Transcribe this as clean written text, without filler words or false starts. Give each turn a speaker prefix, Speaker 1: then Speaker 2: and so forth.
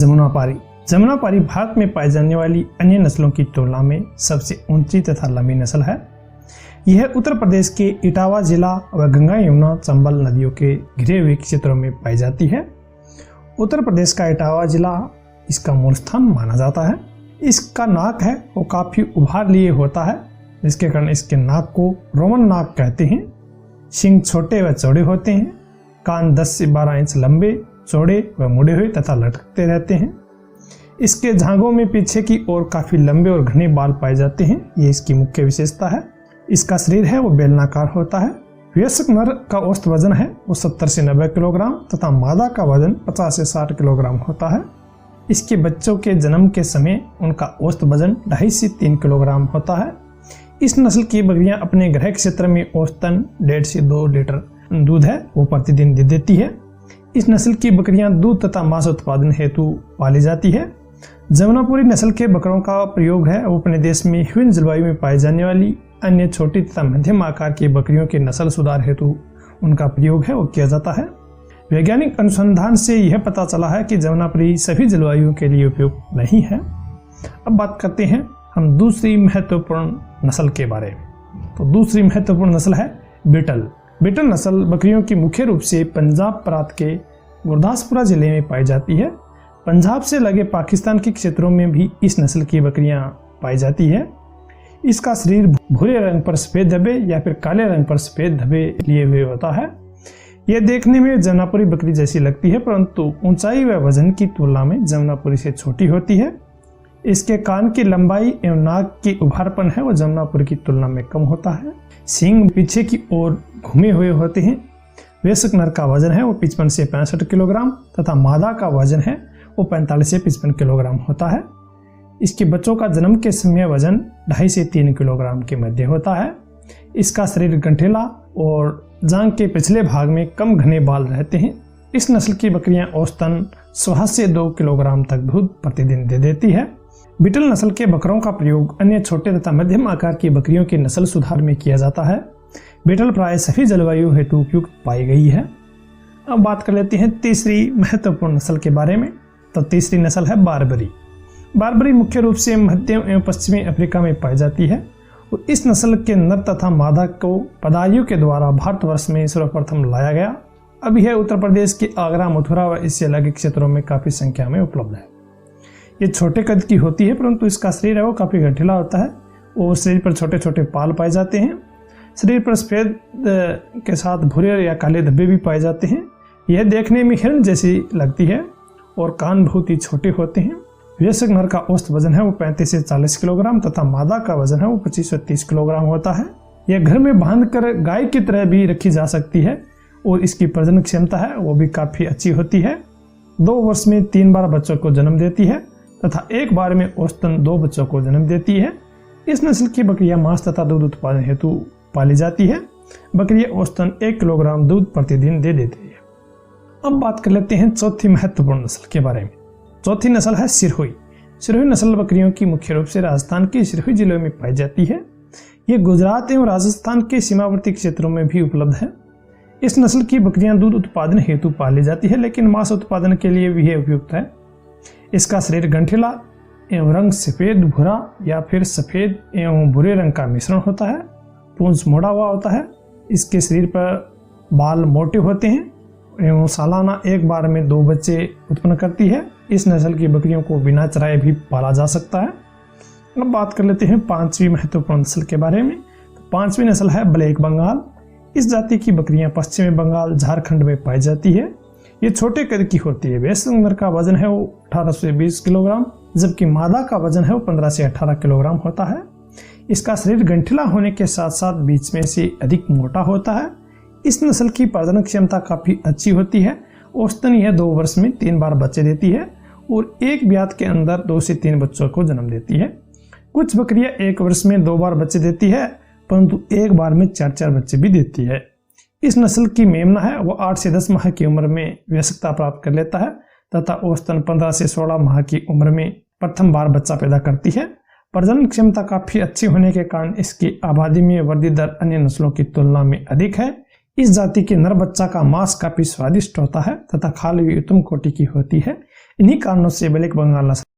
Speaker 1: जमुनापारी। जमुनापारी भारत में पाई जाने वाली अन्य नस्लों की तुलना में सबसे ऊंची तथा लंबी नस्ल है। यह उत्तर प्रदेश के इटावा जिला व गंगा यमुना चंबल नदियों के घिरे हुए क्षेत्रों में पाई जाती है। उत्तर प्रदेश का इटावा जिला इसका मूल स्थान माना जाता है। इसका नाक है वो काफी उभार लिए होता है, जिसके कारण इसके नाक को रोमन नाक कहते हैं। सींग छोटे व चौड़े होते हैं। कान 10 से 12 इंच लंबे, चौड़े व मुड़े हुए तथा लटकते रहते हैं। इसके झांगों में पीछे की ओर काफी लंबे और घने बाल पाए जाते हैं। ये इसकी मुख्य विशेषता है। इसका शरीर है वो बेलनाकार होता है। वयस्क नर का औसत वजन है वो 70 से 90 किलोग्राम तथा मादा का वजन 50 से 60 किलोग्राम होता है। इसके बच्चों के जन्म के समय उनका औसत वजन 2.5 से 3 किलोग्राम होता है। इस नस्ल की बकरियां अपने गृह क्षेत्र में औसतन 1.5 से 2 लीटर दूध है वो प्रतिदिन दे देती है। इस नस्ल की बकरियां दूध तथा मांस उत्पादन हेतु पाली जाती है। जमुनापुरी नस्ल के बकरों का प्रयोग है वो अपने देश में विभिन्न जलवायु में पाई जाने वाली अन्य छोटी तथा मध्यम आकार की बकरियों के नस्ल सुधार हेतु उनका प्रयोग है वो किया जाता है। वैज्ञानिक अनुसंधान से यह पता चला है कि जमुनापुरी सभी जलवायुओं के लिए उपयुक्त नहीं है। अब बात करते हैं हम दूसरी महत्वपूर्ण नस्ल के बारे में। तो दूसरी महत्वपूर्ण नस्ल है बीटल। बीटल नस्ल बकरियों की मुख्य रूप से पंजाब प्रांत के गुरदासपुरा जिले में पाई जाती है। पंजाब से लगे पाकिस्तान के क्षेत्रों में भी इस नस्ल की बकरियां पाई जाती है। इसका शरीर भूरे रंग पर सफेद धब्बे या फिर काले रंग पर सफेद धब्बे लिए हुए होता है। यह देखने में जमुनापुरी बकरी जैसी लगती है, परंतु ऊंचाई व वजन की तुलना में जमुनापुरी से छोटी होती है। इसके कान की लंबाई एवं नाक की उभारपन है वो जमुनापुरी की तुलना में कम होता है। सींग पीछे की ओर घूमे हुए होते हैं। वयस्क नर का वजन है वो 55 से 65 किलोग्राम तथा मादा का वजन है वो 45 से 55 किलोग्राम होता है। इसके बच्चों का जन्म के समय वजन 2.5 से 3 किलोग्राम के मध्य होता है। इसका शरीर गंठेला और जांघ के पिछले भाग में कम घने बाल रहते हैं। इस नस्ल की बकरियां औसतन 1.5 से 2 किलोग्राम तक दूध प्रतिदिन दे देती है। बीटल नस्ल के बकरों का प्रयोग अन्य छोटे तथा मध्यम आकार की बकरियों के नस्ल सुधार में किया जाता है। बीटल प्राय सभी जलवायु हेतु उपयुक्त पाई गई है। अब बात कर लेते हैं तीसरी महत्वपूर्ण नस्ल के बारे में। तो तीसरी नस्ल है बारबरी। बारबरी मुख्य रूप से मध्य एवं पश्चिमी अफ्रीका में पाई जाती है। और इस नस्ल के नर तथा मादा को पदाइयों के द्वारा भारतवर्ष में सर्वप्रथम लाया गया। अब यह उत्तर प्रदेश के आगरा, मथुरा व इससे लगे क्षेत्रों में काफी संख्या में उपलब्ध है। ये छोटे कद की होती है, परंतु इसका शरीर है वो काफी गठिला होता है और शरीर पर छोटे छोटे बाल पाए जाते हैं। शरीर पर सफेद के साथ भूरे या काले धब्बे भी पाए जाते हैं। यह देखने में हिरण जैसी लगती है और कान बहुत ही छोटे होते हैं। वयस्क नर का औसत वजन है वो 35 से 40 किलोग्राम तथा मादा का वजन है वो 25 से 30 किलोग्राम होता है। यह घर में बांधकर गाय की तरह भी रखी जा सकती है और इसकी प्रजनन क्षमता है वो भी काफी अच्छी होती है। 2 वर्ष में 3 बार बच्चों को जन्म देती है तथा एक बार में औसतन 2 बच्चों को जन्म देती है। इस नस्ल की बकरियां मांस तथा दूध उत्पादन हेतु पाली जाती है। बकरियां औसतन 1 किलोग्राम दूध प्रतिदिन दे देती है। अब बात कर लेते हैं चौथी महत्वपूर्ण नस्ल के बारे में। चौथी नस्ल है सिरोही। सिरोही नस्ल बकरियों की मुख्य रूप से राजस्थान के सिरोही जिले में पाई जाती है। ये गुजरात एवं राजस्थान के सीमावर्ती क्षेत्रों में भी उपलब्ध है। इस नस्ल की बकरियां दूध उत्पादन हेतु पाली जाती है, लेकिन मांस उत्पादन के लिए भी उपयुक्त है। इसका शरीर गंठिला एवं रंग सफेद भूरा या फिर सफेद एवं भूरे रंग का मिश्रण होता है। पूंछ मोड़ा हुआ होता है। इसके शरीर पर बाल मोटे होते हैं एवं सालाना एक बार में 2 बच्चे उत्पन्न करती है। इस नस्ल की बकरियों को बिना चराए भी पाला जा सकता है। अब बात कर लेते हैं 5वीं महत्वपूर्ण नस्ल के बारे में। तो 5वीं नस्ल है ब्लैक बंगाल। इस जाति की बकरियां पश्चिमी बंगाल, झारखंड में पाई जाती है। ये छोटे कद की होती है। वयस्क नर का वजन है वो 18 से 20 किलोग्राम, जबकि मादा का वजन है वो 15 से 18 किलोग्राम होता है। इसका शरीर गंठिला होने के साथ साथ बीच में से अधिक मोटा होता है। इस नस्ल की प्रजनन क्षमता काफी अच्छी होती है। औसतन यह 2 वर्ष में 3 बार बच्चे देती है और एक ब्यात के अंदर 2 से 3 बच्चों को जन्म देती है। कुछ बकरियां 1 वर्ष में 2 बार बच्चे देती है, परंतु एक बार में 4-4 बच्चे भी देती है। इस नस्ल की मेमना है वो 8 से 10 माह की उम्र में वयस्कता प्राप्त कर लेता है तथा औसतन 15 से 16 माह की उम्र में प्रथम बार बच्चा पैदा करती है। प्रजनन क्षमता काफी अच्छी होने के कारण इसकी आबादी में वृद्धि दर अन्य नस्लों की तुलना में अधिक है। इस जाति के नर बच्चा का मांस काफी स्वादिष्ट होता है तथा खाल भी उत्तम कोटि की होती है। इन्हीं कारणों से ब्लैक बंगाल नस्ल